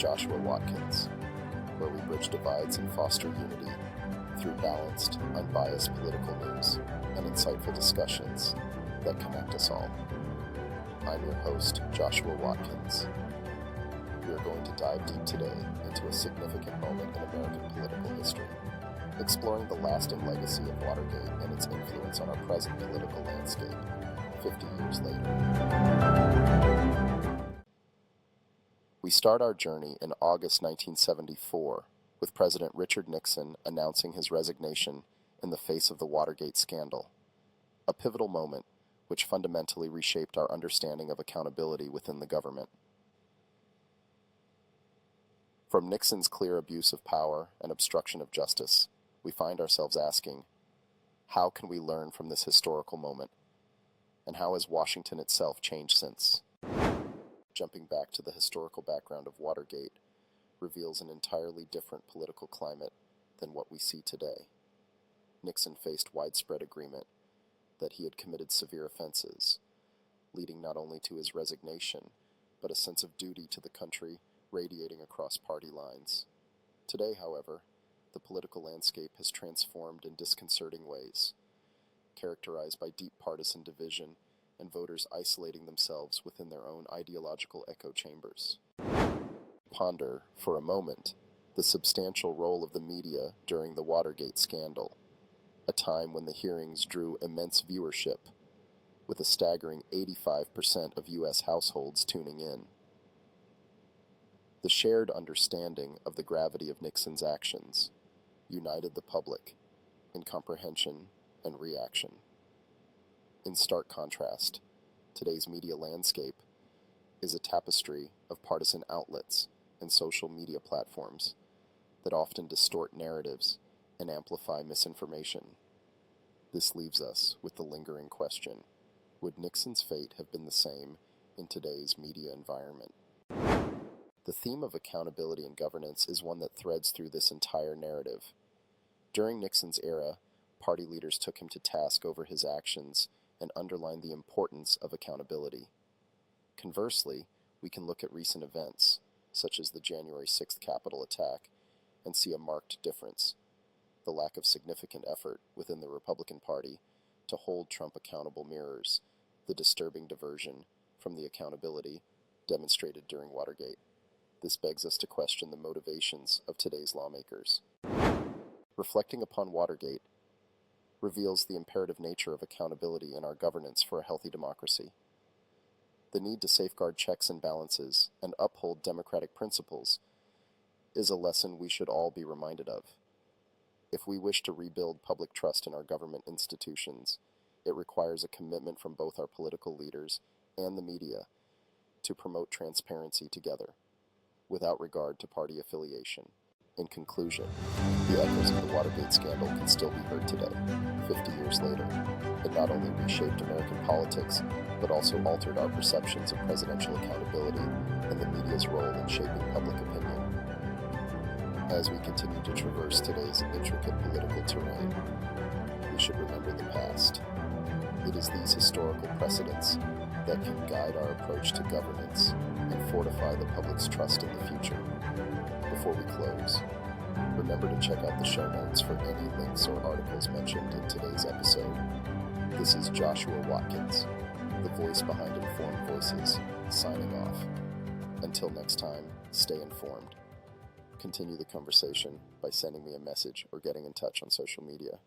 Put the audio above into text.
Joshua Watkins, where we bridge divides and foster unity through balanced, unbiased political news and insightful discussions that connect us all. I'm your host, Joshua Watkins. We are going to dive deep today into a significant moment in American political history, exploring the lasting legacy of Watergate and its influence on our present political landscape 50 years later. We start our journey in August 1974 with President Richard Nixon announcing his resignation in the face of the Watergate scandal, a pivotal moment which fundamentally reshaped our understanding of accountability within the government. From Nixon's clear abuse of power and obstruction of justice, we find ourselves asking, how can we learn from this historical moment? And how has Washington itself changed since? Jumping back to the historical background of Watergate reveals an entirely different political climate than what we see today. Nixon faced widespread agreement that he had committed severe offenses, leading not only to his resignation, but a sense of duty to the country radiating across party lines. Today, however, the political landscape has transformed in disconcerting ways, characterized by deep partisan division and voters isolating themselves within their own ideological echo chambers. Ponder, for a moment, the substantial role of the media during the Watergate scandal, a time when the hearings drew immense viewership, with a staggering 85% of U.S. households tuning in. The shared understanding of the gravity of Nixon's actions united the public in comprehension and reaction. In stark contrast, today's media landscape is a tapestry of partisan outlets and social media platforms that often distort narratives and amplify misinformation. This leaves us with the lingering question, would Nixon's fate have been the same in today's media environment? The theme of accountability and governance is one that threads through this entire narrative. During Nixon's era, party leaders took him to task over his actions and underlined the importance of accountability. Conversely, we can look at recent events, such as the January 6th Capitol attack, and see a marked difference: the lack of significant effort within the Republican Party to hold Trump accountable mirrors the disturbing diversion from the accountability demonstrated during Watergate. This begs us to question the motivations of today's lawmakers. Reflecting upon Watergate reveals the imperative nature of accountability in our governance for a healthy democracy. The need to safeguard checks and balances and uphold democratic principles is a lesson we should all be reminded of. If we wish to rebuild public trust in our government institutions, it requires a commitment from both our political leaders and the media to promote transparency together, without regard to party affiliation. In conclusion, the echoes of the Watergate scandal can still be heard today, 50 years later. It not only reshaped American politics, but also altered our perceptions of presidential accountability and the media's role in shaping public opinion. As we continue to traverse today's intricate political terrain, we should remember the past. It is these historical precedents that can guide our approach to governance and fortify the public's trust in the future. Before we close, remember to check out the show notes for any links or articles mentioned in today's episode. This is Joshua Watkins, the voice behind Informed Voices, signing off. Until next time, stay informed. Continue the conversation by sending me a message or getting in touch on social media.